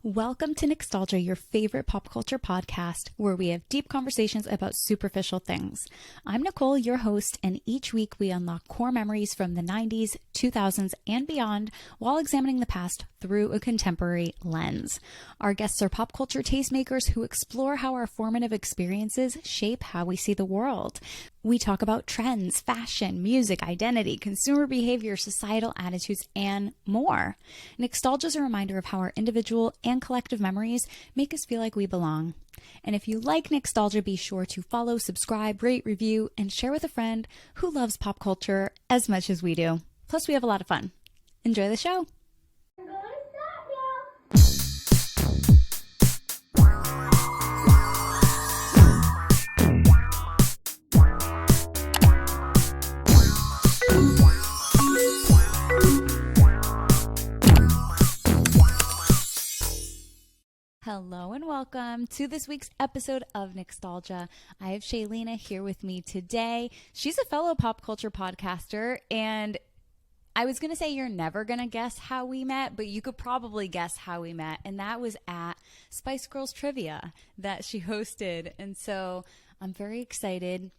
Welcome to Nicstalgia, your favorite pop culture podcast, where we have deep conversations about superficial things. I'm Nicole, your host, and each week we unlock core memories from the 90s, 2000s, and beyond while examining the past through a contemporary lens. Our guests are pop culture tastemakers who explore how our formative experiences shape how we see the world. We talk about trends, fashion, music, identity, consumer behavior, societal attitudes, and more. Nicstalgia is a reminder of how our individual and collective memories make us feel like we belong. And if you like Nicstalgia, be sure to follow, subscribe, rate, review, and share with a friend who loves pop culture as much as we do. Plus, we have a lot of fun. Enjoy the show. Hello and welcome to this week's episode of Nicstalgia. I have Shaleena here with me today. She's a fellow pop culture podcaster, and I was going to say you're never going to guess how we met, but you could probably guess how we met, and that was at Spice Girls Trivia that she hosted. And so I'm very excited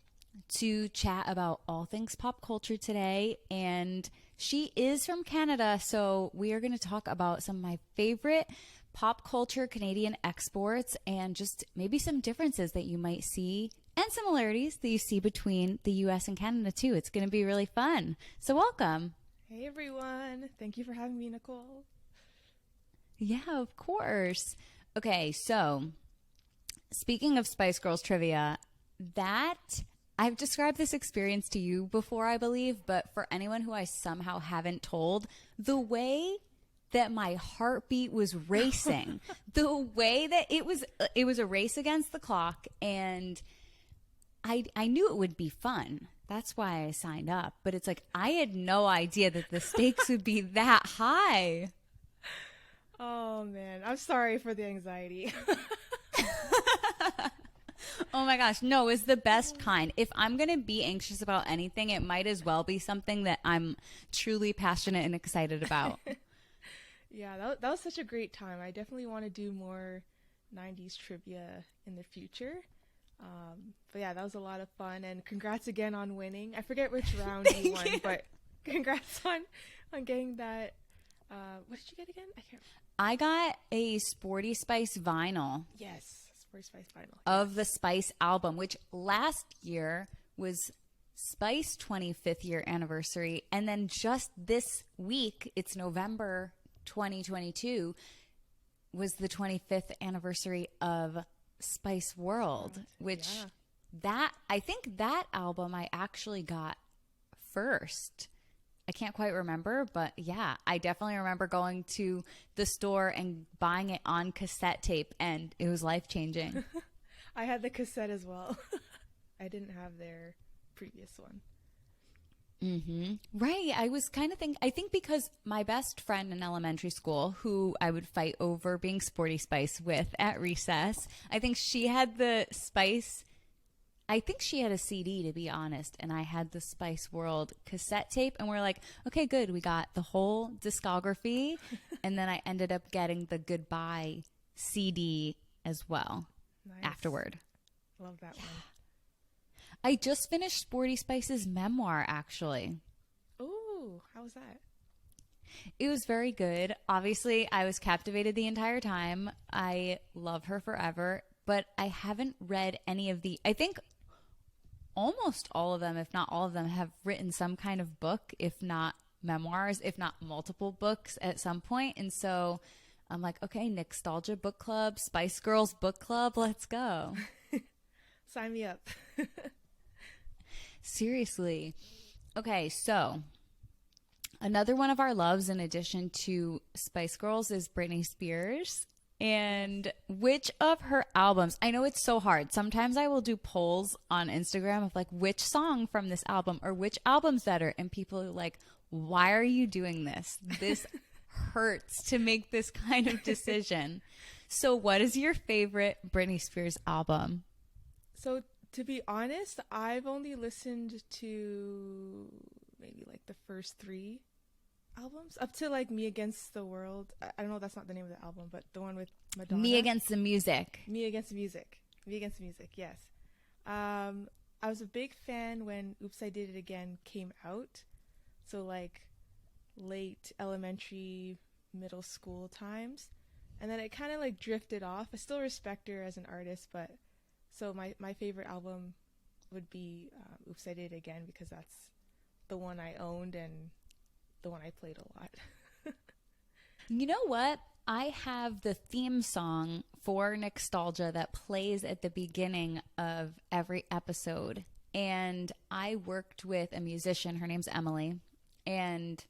to chat about all things pop culture today, and she is from Canada, so we are going to talk about some of my favorite pop culture Canadian exports and just maybe some differences that you might see and similarities that you see between the US and Canada too. It's going to be really fun. So welcome. Hey everyone. Thank you for having me, Nicole. Yeah, of course. Okay, so speaking of Spice Girls Trivia, that I've described this experience to you before, I believe, but for anyone who I somehow haven't told, the way that my heartbeat was racing, the way that it was a race against the clock, and I knew it would be fun. That's why I signed up. But it's like, I had no idea that the stakes would be that high. Oh man, I'm sorry for the anxiety. Oh my gosh, no, it's the best kind. If I'm going to be anxious about anything, it might as well be something that I'm truly passionate and excited about. Yeah, that was such a great time. I definitely want to do more 90s trivia in the future. But yeah, that was a lot of fun, and congrats again on winning. I forget which round you won, but congrats on getting that. What did you get again? I can't remember. I got a Sporty Spice vinyl. Yes, Sporty Spice vinyl. Of the Spice album, which last year was Spice 25th year anniversary. And then just this week, it's November 2022, was the 25th anniversary of Spiceworld, which I think that album I actually got first. I can't quite remember, but yeah, I definitely remember going to the store and buying it on cassette tape, and it was life-changing. I had the cassette as well. I didn't have their previous one. Mm-hmm. Right. I was kind of I think because my best friend in elementary school, who I would fight over being Sporty Spice with at recess, I think she had the Spice. I think she had a CD, to be honest, and I had the Spiceworld cassette tape, and we're like, okay, good. We got the whole discography, and then I ended up getting the Goodbye CD as well. Nice. Afterward. Love that one. I just finished Sporty Spice's memoir, actually. Ooh, how was that? It was very good. Obviously, I was captivated the entire time. I love her forever, but I haven't read any of I think almost all of them, if not all of them, have written some kind of book, if not memoirs, if not multiple books at some point. And so I'm like, okay, Nicstalgia book club, Spice Girls book club, let's go. Sign me up. Seriously. Okay, so another one of our loves in addition to Spice Girls is Britney Spears. And which of her albums, I know it's so hard. Sometimes I will do polls on Instagram of like, which song from this album or which album's better? And people are like, why are you doing this? This hurts to make this kind of decision. So what is your favorite Britney Spears album? So to be honest, I've only listened to maybe like the first 3 albums up to like Me Against the World. I don't know, that's not the name of the album, but the one with Madonna. Me Against the Music. Me Against the Music. Me Against the Music, yes. I was a big fan when Oops, I Did It Again came out. So like late elementary, middle school times. And then it kind of like drifted off. I still respect her as an artist, but so my favorite album would be Oops, I Did It Again, because that's the one I owned and the one I played a lot. You know what? I have the theme song for Nicstalgia that plays at the beginning of every episode. And I worked with a musician. Her name's Emily. And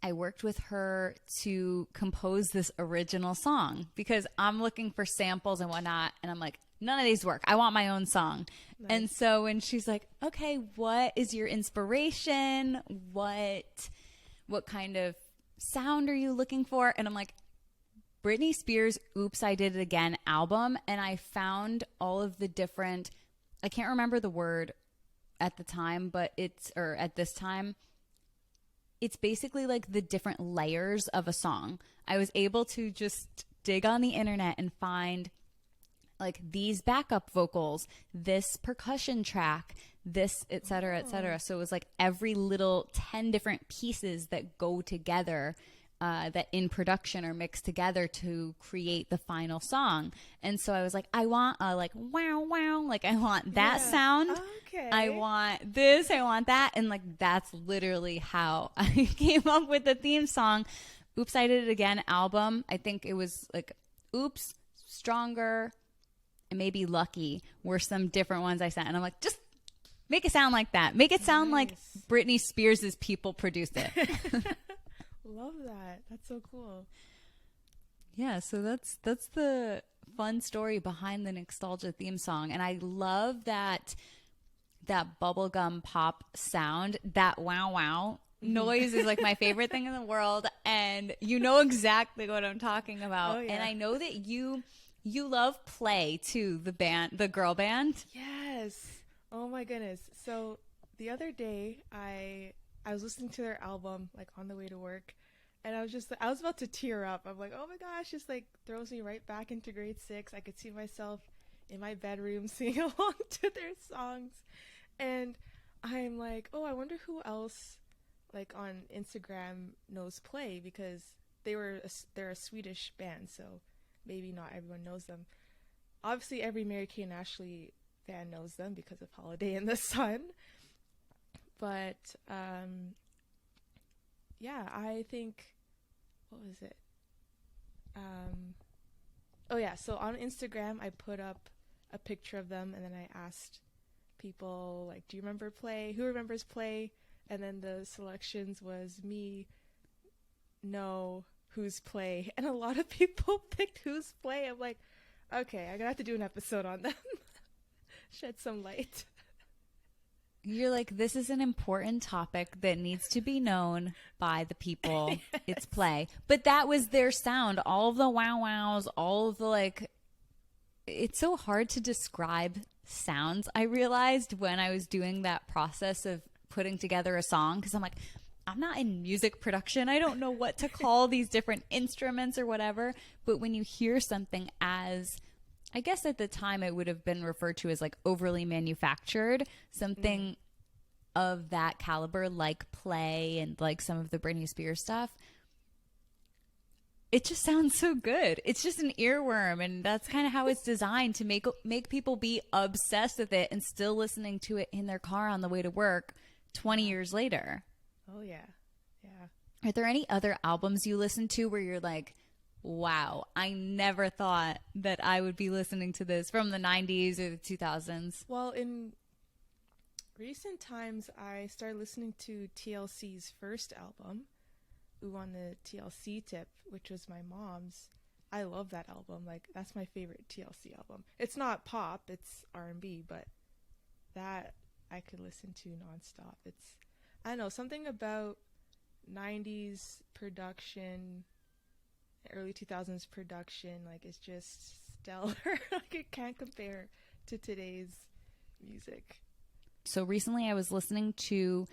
I worked with her to compose this original song because I'm looking for samples and whatnot. And I'm like, none of these work. I want my own song. Nice. And so when she's like, okay, what is your inspiration? What kind of sound are you looking for? And I'm like, Britney Spears' Oops, I Did It Again album. And I found all of the different, I can't remember the word at the time, but at this time, it's basically like the different layers of a song. I was able to just dig on the internet and find like these backup vocals, this percussion track, this, et cetera, et cetera. So it was like every little 10 different pieces that go together that in production are mixed together to create the final song. And so I was like, I want a like wow, wow, like I want that sound. Okay. I want this, I want that. And like that's literally how I came up with the theme song. Oops, I Did It Again album. I think it was like Oops, Stronger, and maybe Lucky were some different ones I sent. And I'm like, just make it sound like that. Make it sound like Britney Spears' people produced it. Love that. That's so cool. Yeah, so that's the fun story behind the Nicstalgia theme song. And I love that bubblegum pop sound, that wow wow noise is like my favorite thing in the world. And you know exactly what I'm talking about. Oh, yeah. And I know that you love Play too, the girl band. Yes. Oh my goodness. So the other day I was listening to their album like on the way to work, and I was about to tear up. I'm like, oh my gosh, just like throws me right back into grade 6. I could see myself in my bedroom singing along to their songs. And I'm like, oh, I wonder who else like on Instagram knows Play, because they're a Swedish band, so maybe not everyone knows them. Obviously every Mary-Kate and Ashley fan knows them because of Holiday in the Sun. But yeah, I think, what was it? Oh yeah, so on Instagram I put up a picture of them, and then I asked people like, do you remember Play? Who remembers Play? And then the selections was me, no, Who's Play? And a lot of people picked Who's Play. I'm like, okay, I'm gonna have to do an episode on them. Shed some light. You're like, this is an important topic that needs to be known by the people. Yes. It's Play. But that was their sound. All of the wow wows, all of the like, it's so hard to describe sounds. I realized when I was doing that process of putting together a song, because I'm like, I'm not in music production. I don't know what to call these different instruments or whatever. But when you hear something as, I guess at the time it would have been referred to as like overly manufactured, something of that caliber like Play and like some of the Britney Spears stuff, it just sounds so good. It's just an earworm, and that's kind of how it's designed, to make people be obsessed with it and still listening to it in their car on the way to work 20 years later. Oh yeah. Yeah. Are there any other albums you listen to where you're like, wow, I never thought that I would be listening to this, from the 90s or the 2000s? Well, in recent times, I started listening to TLC's first album, Ooh on the TLC Tip, which was my mom's. I love that album. Like, that's my favorite TLC album. It's not pop, it's R&B, but that I could listen to nonstop. It's, I don't know, something about 90s production, early 2000s production, like, it's just stellar. Like, it can't compare to today's music. So recently I was listening to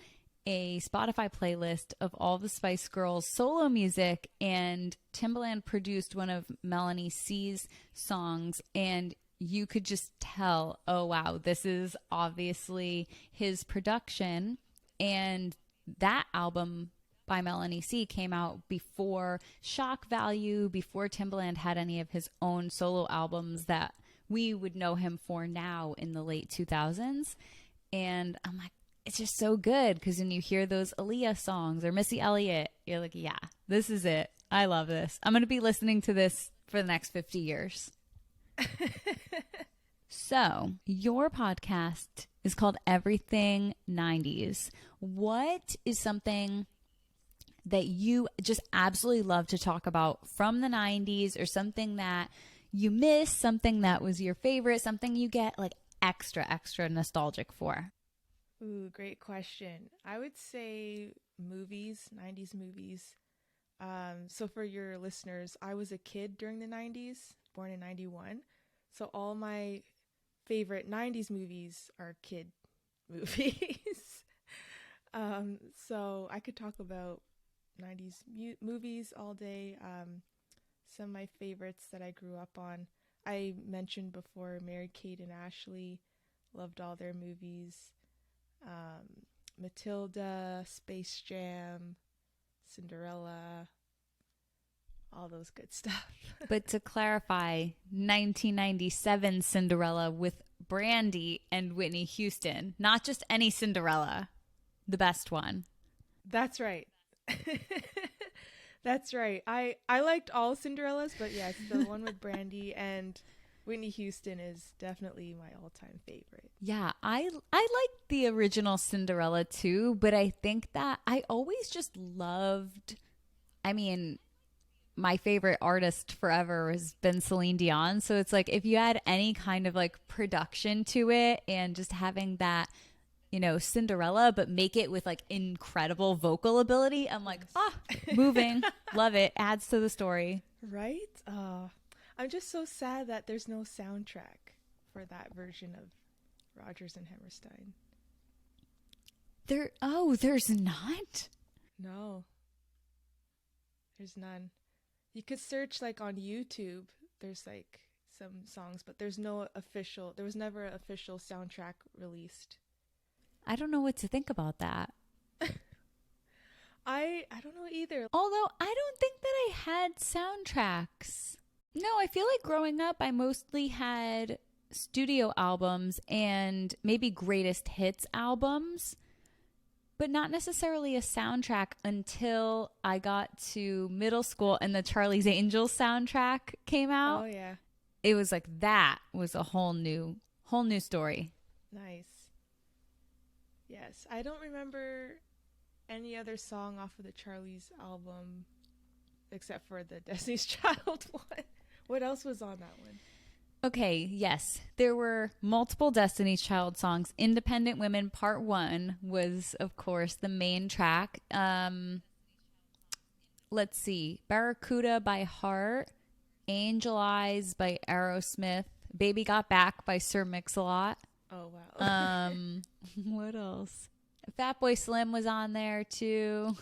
a Spotify playlist of all the Spice Girls solo music, and Timbaland produced one of Melanie C's songs, and you could just tell, oh wow, this is obviously his production. And that album by Melanie C came out before Shock Value, before Timbaland had any of his own solo albums that we would know him for now in the late 2000s. And I'm like, it's just so good, because when you hear those Aaliyah songs or Missy Elliott, you're like, yeah, this is it. I love this. I'm going to be listening to this for the next 50 years. So, your podcast is called Everything 90s. What is something that you just absolutely love to talk about from the 90s, or something that you miss, something that was your favorite, something you get like extra nostalgic for? Ooh, great question. I would say movies, 90s movies. So for your listeners, I was a kid during the 90s, born in 91. So all my favorite 90s movies are kid movies. So I could talk about 90s movies all day. Some of my favorites that I grew up on, I mentioned before, Mary-Kate and Ashley, loved all their movies. Matilda, Space Jam, Cinderella, all those good stuff. But to clarify, 1997 Cinderella with Brandy and Whitney Houston, not just any Cinderella, the best one. That's right. That's right. I liked all Cinderellas, but yes, the one with Brandy and Whitney Houston is definitely my all-time favorite. Yeah, I like the original Cinderella too, but I think that I always just loved, I mean, my favorite artist forever has been Céline Dion. So it's like if you add any kind of like production to it and just having that, you know, Cinderella, but make it with like incredible vocal ability, I'm like, moving, love it, adds to the story. Right? I'm just so sad that there's no soundtrack for that version of Rodgers and Hammerstein. There's not? No. There's none. You could search like on YouTube. There's like some songs, but there was never an official soundtrack released. I don't know what to think about that. I don't know either. Although I don't think that I had soundtracks. No, I feel like growing up, I mostly had studio albums and maybe greatest hits albums, but not necessarily a soundtrack until I got to middle school and the Charlie's Angels soundtrack came out. Oh, yeah. It was like that was a whole new story. Nice. Yes, I don't remember any other song off of the Charlie's album except for the Destiny's Child one. What else was on that one? Okay, yes. There were multiple Destiny's Child songs. Independent Women Part 1 was, of course, the main track. Let's see. Barracuda by Heart. Angel Eyes by Aerosmith. Baby Got Back by Sir Mix-a-Lot. Oh, wow. What else? Fatboy Slim was on there, too.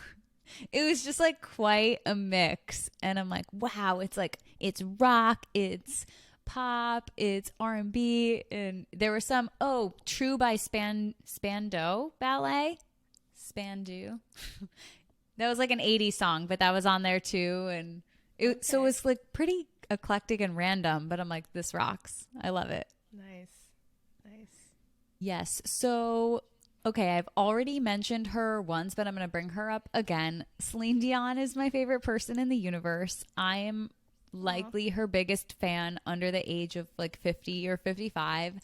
It was just like quite a mix. And I'm like, wow, it's like, it's rock, it's pop, it's R&B. And there were some, True by Spandau Ballet. Spandau. That was like an 80s song, but that was on there too. And so it was like pretty eclectic and random, but I'm like, this rocks. I love it. Nice. Yes. So, okay, I've already mentioned her once, but I'm going to bring her up again. Céline Dion is my favorite person in the universe. I am likely her biggest fan under the age of like 50 or 55.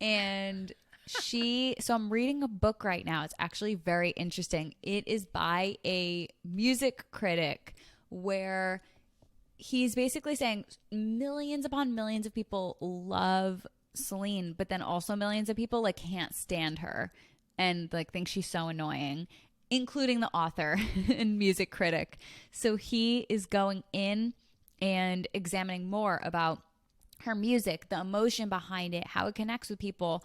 And so I'm reading a book right now. It's actually very interesting. It is by a music critic where he's basically saying millions upon millions of people love Celine, but then also millions of people like can't stand her and like think she's so annoying, including the author and music critic. So he is going in and examining more about her music, the emotion behind it, how it connects with people,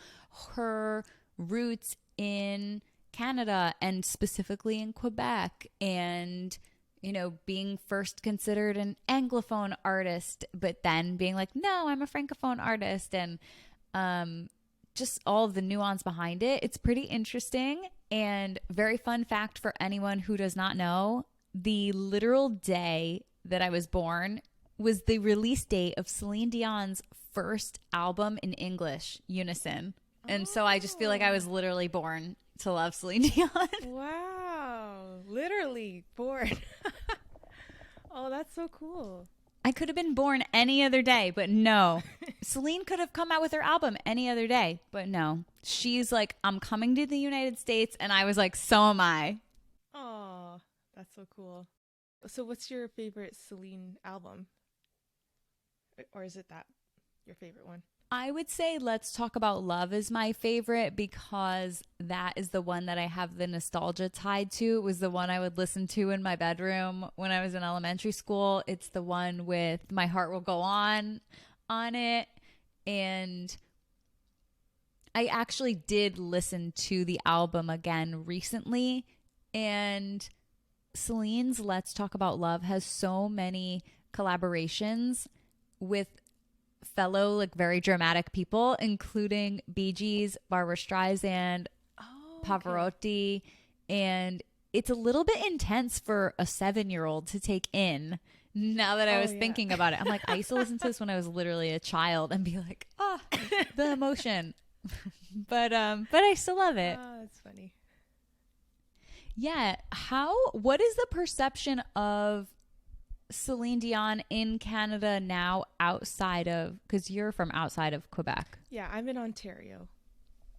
her roots in Canada and specifically in Quebec, and, you know, being first considered an Anglophone artist, but then being like, no, I'm a Francophone artist, and just all of the nuance behind it. It's pretty interesting. And very fun fact for anyone who does not know, the literal day that I was born was the release date of Celine Dion's first album in English, Unison. And so I just feel like I was literally born to love Celine Dion. Wow. Literally born. Oh, that's so cool. I could have been born any other day, but no. Celine could have come out with her album any other day, but no. She's like, I'm coming to the United States, and I was like, so am I. Oh, that's so cool. So what's your favorite Celine album? Or is it that your favorite one? I would say Let's Talk About Love is my favorite because that is the one that I have the nostalgia tied to. It was the one I would listen to in my bedroom when I was in elementary school. It's the one with My Heart Will Go On it. And I actually did listen to the album again recently. And Celine's Let's Talk About Love has so many collaborations with fellow, like, very dramatic people, including Bee Gees, Barbra Streisand, Pavarotti, and it's a little bit intense for a 7-year-old to take in. Now that I was thinking about it, I'm like, I used to listen to this when I was literally a child and be like, the emotion. but I still love it. Oh, that's funny. Yeah. What is the perception of Celine Dion in Canada now outside of, because you're from outside of Quebec? Yeah, I'm in Ontario,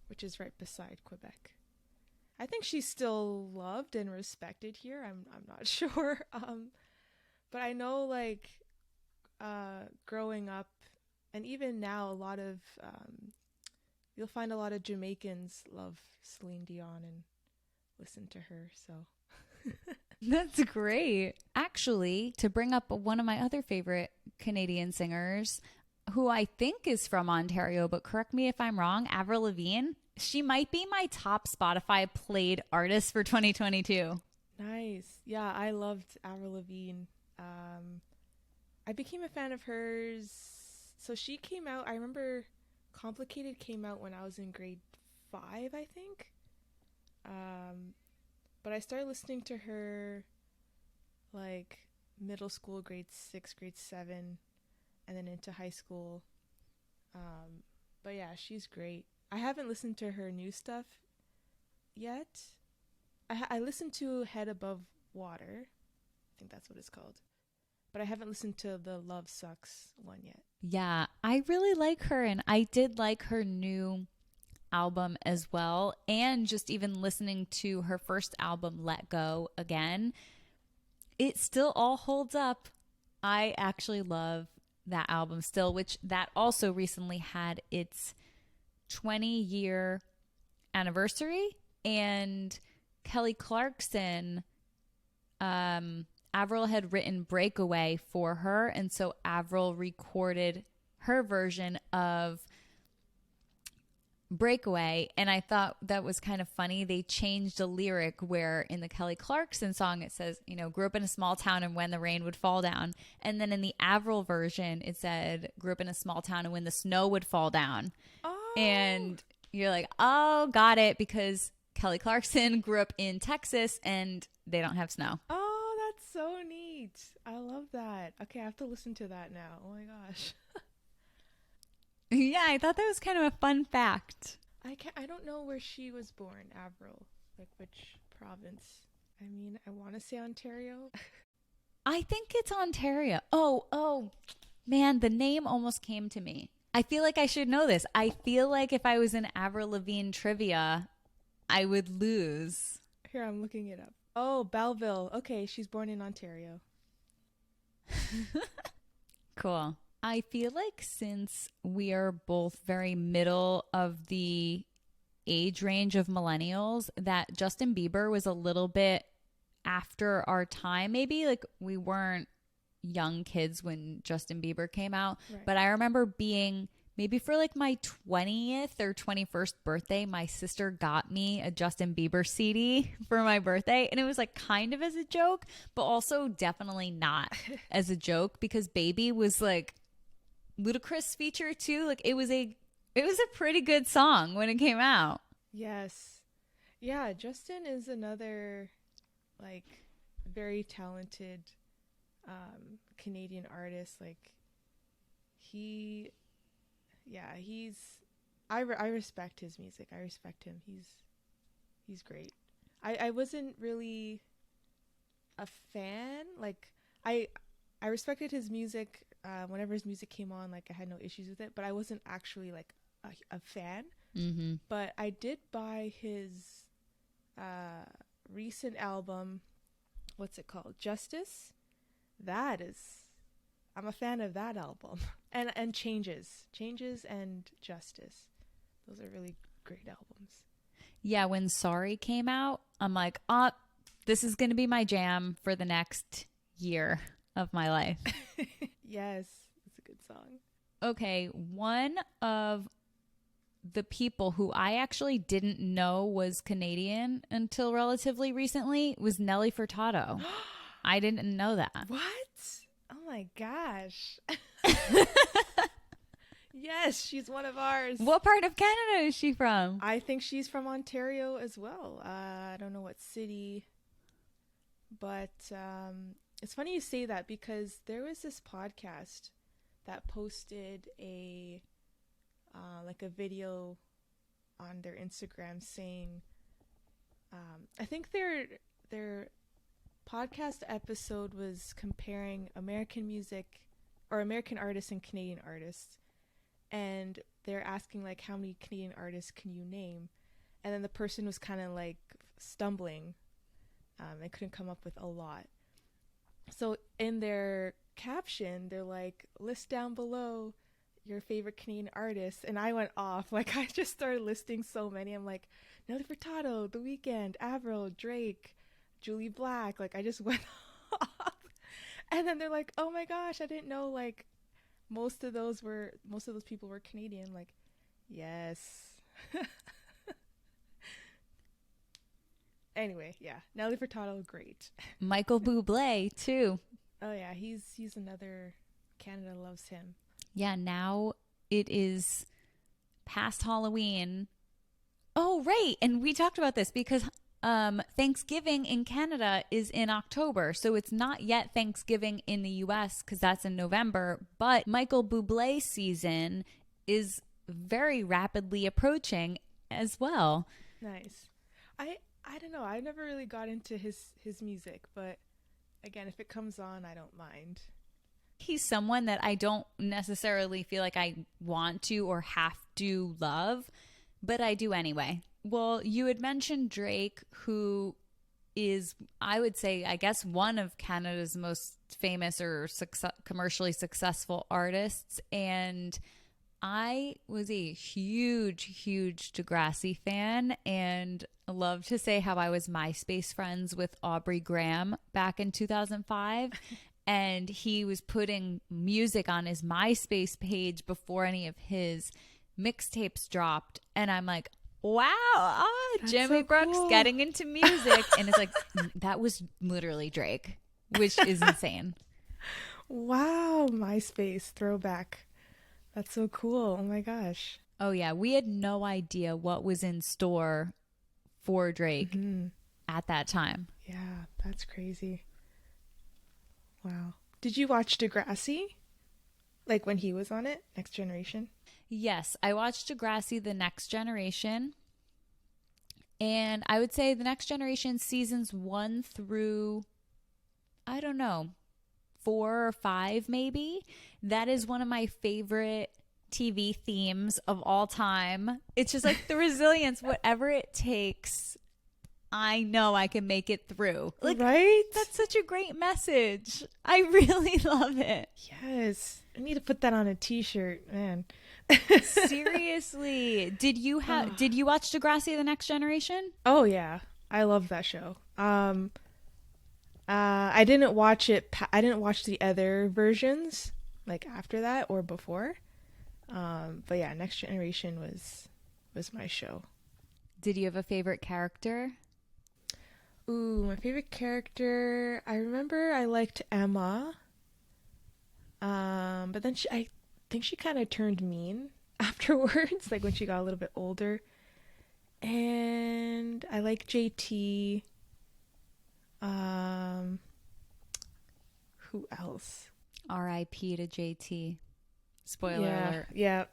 which is right beside Quebec. I think she's still loved and respected here. I'm not sure. But I know, like, growing up, and even now, you'll find a lot of Jamaicans love Celine Dion and listen to her, so. That's great. Actually, to bring up one of my other favorite Canadian singers, who I think is from Ontario, but correct me if I'm wrong, Avril Lavigne. She might be my top Spotify played artist for 2022. Nice. Yeah, I loved Avril Lavigne. I became a fan of hers. So she came out, I remember Complicated came out when I was in grade 5, I think. But I started listening to her like middle school, grade 6, grade 7, and then into high school. But yeah, she's great. I haven't listened to her new stuff yet. I listened to Head Above Water. I think that's what it's called. But I haven't listened to the Love Sucks one yet. Yeah, I really like her, and I did like her new album as well, and just even listening to her first album, Let Go, again, it still all holds up. I actually love that album still, which that also recently had its 20-year anniversary, and Kelly Clarkson, Avril had written Breakaway for her, and so Avril recorded her version of Breakaway, and I thought that was kind of funny. They changed a lyric where in the Kelly Clarkson song it says, you know, grew up in a small town and when the rain would fall down, and then in the Avril version it said grew up in a small town and when the snow would fall down. And you're like, oh, got it, because Kelly Clarkson grew up in Texas and they don't have snow. Oh, that's so neat. I love that. Okay, I have to listen to that now. Oh my gosh. Yeah, I thought that was kind of a fun fact. I don't know where she was born, Avril. Like which province? I mean, I want to say Ontario. I think it's Ontario. Oh, man, the name almost came to me. I feel like I should know this. I feel like if I was in Avril Lavigne trivia, I would lose. Here, I'm looking it up. Oh, Belleville. Okay, she's born in Ontario. Cool. I feel like since we are both very middle of the age range of millennials, that Justin Bieber was a little bit after our time. Maybe like we weren't young kids when Justin Bieber came out, right. But I remember being maybe for like my 20th or 21st birthday, my sister got me a Justin Bieber CD for my birthday. And it was like kind of as a joke, but also definitely not as a joke, because Baby was like Ludacris feature too. Like it was a pretty good song when it came out. Yes. Yeah, Justin is another like very talented Canadian artist. Like he's I respect his music. I respect him. He's great. I wasn't really a fan. Like I respected his music whenever his music came on. Like I had no issues with it, but I wasn't actually like a fan. Mm-hmm. But I did buy his recent album. What's it called? Justice. I'm a fan of that album. And Changes and Justice. Those are really great albums. Yeah, when Sorry came out, I'm like, this is going to be my jam for the next year of my life. Yes, it's a good song. Okay, one of the people who I actually didn't know was Canadian until relatively recently was Nelly Furtado. I didn't know that. What? Oh my gosh. Yes, she's one of ours. What part of Canada is she from? I think she's from Ontario as well. I don't know what city, but it's funny you say that, because there was this podcast that posted a video on their Instagram saying, I think their podcast episode was comparing American music or American artists and Canadian artists, and they're asking like, how many Canadian artists can you name? And then the person was kind of like stumbling. They couldn't come up with a lot. So in their caption, they're like, list down below your favorite Canadian artists. And I went off. Like, I just started listing so many. I'm like, Nelly Furtado, The Weeknd, Avril, Drake, Julie Black. Like, I just went off. And then they're like, oh my gosh, I didn't know like most of those people were Canadian. Like, yes. Anyway, yeah, Nelly Furtado, great. Michael Bublé too. Oh yeah, he's another. Canada loves him. Yeah, now it is past Halloween. Oh, right. And we talked about this because Thanksgiving in Canada is in October. So it's not yet Thanksgiving in the US because that's in November. But Michael Bublé season is very rapidly approaching as well. Nice. I don't know. I never really got into his music, but again, if it comes on, I don't mind. He's someone that I don't necessarily feel like I want to or have to love, but I do anyway. Well, you had mentioned Drake, who is, I would say, I guess, one of Canada's most famous or commercially successful artists. And I was a huge Degrassi fan, and love to say how I was MySpace friends with Aubrey Graham back in 2005. And he was putting music on his MySpace page before any of his mixtapes dropped. And I'm like, wow, Jimmy so Brooks cool. Getting into music. And it's like, that was literally Drake, which is insane. Wow, MySpace throwback. That's so cool. Oh my gosh. Oh yeah, we had no idea what was in store for Drake at that time. Yeah, that's crazy. Wow. Did you watch Degrassi? Like when he was on it? Next Generation? Yes, I watched Degrassi, The Next Generation. And I would say The Next Generation seasons 1 through, I don't know, 4 or 5 maybe. That is one of my favorite TV themes of all time. It's just like the resilience, whatever it takes. I know I can make it through. Like, right? That's such a great message. I really love it. Yes. I need to put that on a t-shirt, man. Seriously. Did you watch Degrassi, The Next Generation? Oh yeah. I love that show. I didn't watch it. I didn't watch the other versions like after that or before. But yeah, Next Generation was my show. Did you have a favorite character? Ooh, my favorite character. I remember I liked Emma. But then I think she kind of turned mean afterwards, like when she got a little bit older. And I like JT. Who else? R.I.P. to JT. Spoiler alert. Yeah.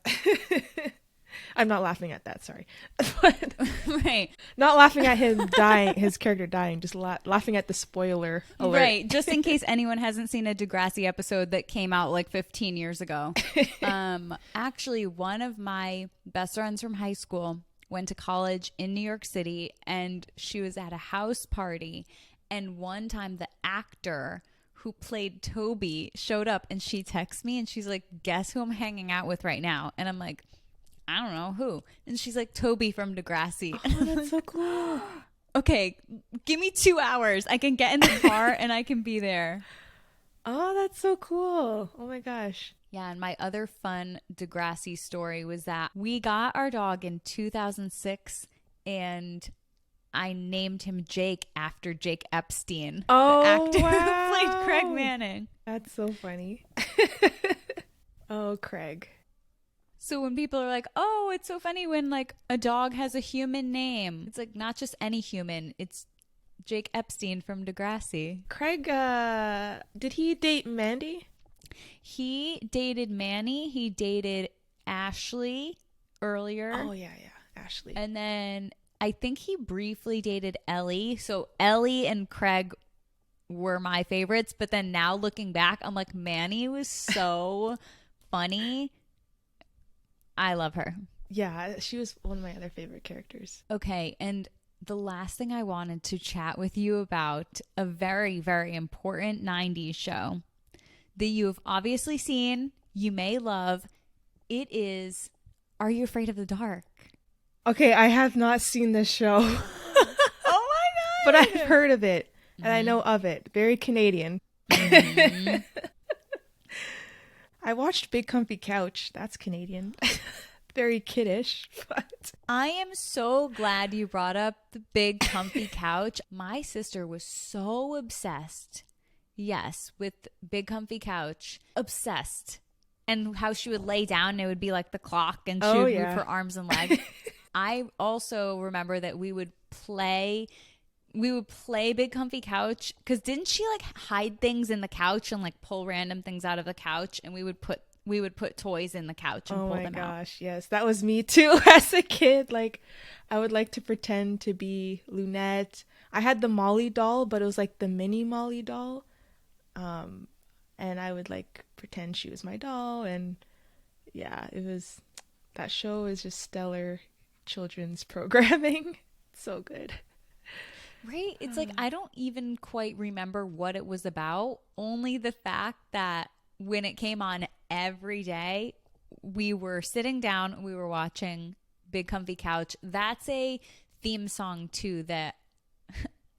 I'm not laughing at that, sorry. But Right. not laughing at him dying, his character dying, just laughing at the spoiler alert. Right. Just in case anyone hasn't seen a Degrassi episode that came out like 15 years ago. Actually, one of my best friends from high school went to college in New York City, and she was at a house party. And one time the actor who played Toby showed up, and she texts me and she's like, guess who I'm hanging out with right now? And I'm like, I don't know who. And she's like, Toby from Degrassi. Oh, that's so cool. Okay, give me 2 hours. I can get in the car and I can be there. Oh, that's so cool. Oh my gosh. Yeah, and my other fun Degrassi story was that we got our dog in 2006, and I named him Jake after Jake Epstein, Oh, the actor wow. who played Craig Manning. That's so funny. Oh, Craig. So when people are like, oh, it's so funny when like a dog has a human name. It's like not just any human. It's Jake Epstein from Degrassi. Craig, did he date Mandy? He dated Manny. He dated Ashley earlier. Oh, yeah. Ashley. And then I think he briefly dated Ellie. So Ellie and Craig were my favorites. But then now looking back, I'm like, Manny was so funny. I love her. Yeah, she was one of my other favorite characters. Okay, and the last thing I wanted to chat with you about, a very, very important 90s show that you have obviously seen, you may love. It is Are You Afraid of the Dark? Okay, I have not seen this show. Oh my God! But I've heard of it, and I know of it. Very Canadian. Mm-hmm. I watched Big Comfy Couch. That's Canadian. Very kiddish, but I am so glad you brought up the Big Comfy Couch. My sister was so obsessed, yes, with Big Comfy Couch. Obsessed. And how she would lay down and it would be like the clock and she would move her arms and legs. I also remember that we would play Big Comfy Couch, because didn't she like hide things in the couch and like pull random things out of the couch, and we would put toys in the couch and pull them out. Oh my gosh, yes, that was me too as a kid. Like, I would like to pretend to be Lunette. I had the Molly doll, but it was like the mini Molly doll. And I would like pretend she was my doll, and yeah, that show is just stellar children's programming. So good. Right? It's like I don't even quite remember what it was about, only the fact that when it came on every day, we were sitting down, we were watching Big Comfy Couch. That's a theme song too that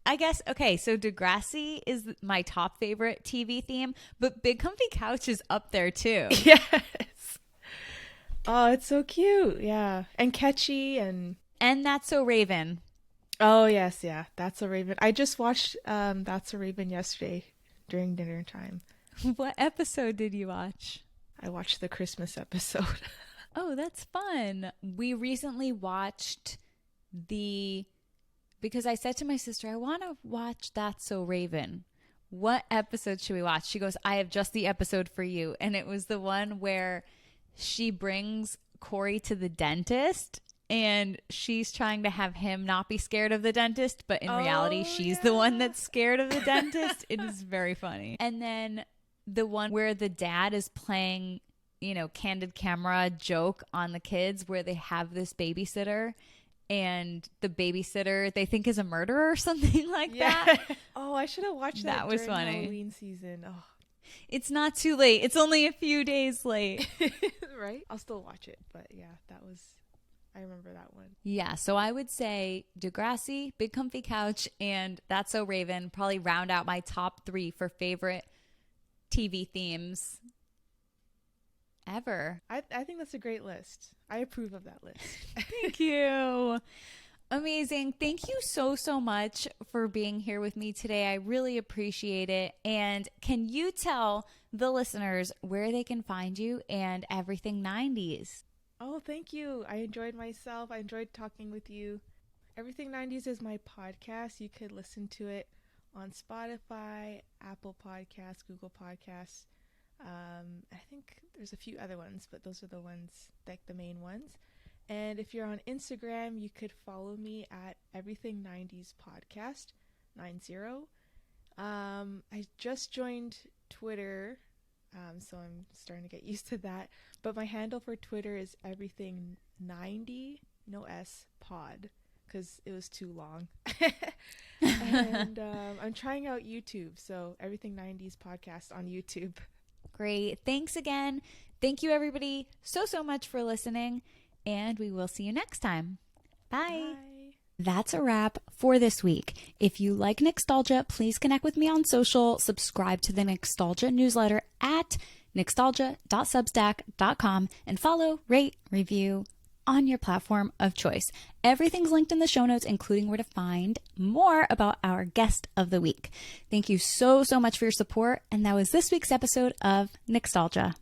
I guess, okay, so Degrassi is my top favorite TV theme, but Big Comfy Couch is up there too. Yes. Oh, it's so cute. Yeah. And catchy and That's So Raven. Oh, yes, yeah. That's a Raven. I just watched That's a Raven yesterday during dinner time. What episode did you watch? I watched the Christmas episode. Oh, that's fun. We recently watched because I said to my sister, I want to watch That's So Raven. What episode should we watch? She goes, I have just the episode for you. And it was the one where she brings Corey to the dentist. And she's trying to have him not be scared of the dentist, but in reality, she's the one that's scared of the dentist. It is very funny. And then the one where the dad is playing, candid camera joke on the kids, where they have this babysitter, and the babysitter they think is a murderer or something like that. Oh, I should have watched that. That was during funny. Halloween season. Oh. It's not too late. It's only a few days late. Right? I'll still watch it, but yeah, I remember that one. Yeah, so I would say Degrassi, Big Comfy Couch, and That's So Raven probably round out my top 3 for favorite TV themes. ever. I think that's a great list. I approve of that list. Thank you. Amazing. Thank you so much for being here with me today. I really appreciate it. And can you tell the listeners where they can find you and everything 90s? Oh, thank you. I enjoyed myself. I enjoyed talking with you. Everything 90s is my podcast. You could listen to it on Spotify, Apple Podcasts, Google Podcasts. I think there's a few other ones, but those are the ones, like the main ones. And if you're on Instagram, you could follow me at Everything 90s Podcast 90. I just joined Twitter, so I'm starting to get used to that. But my handle for Twitter is Everything 90, no S, Pod, because it was too long. And I'm trying out YouTube, so Everything 90s Podcast on YouTube. Great. Thanks again. Thank you, everybody, so much for listening. And we will see you next time. Bye. Bye. That's a wrap for this week. If you like Nicstalgia, please connect with me on social. Subscribe to the Nicstalgia newsletter at nicstalgia.substack.com and follow, rate, review on your platform of choice. Everything's linked in the show notes, including where to find more about our guest of the week. Thank you so much for your support. And that was this week's episode of Nicstalgia.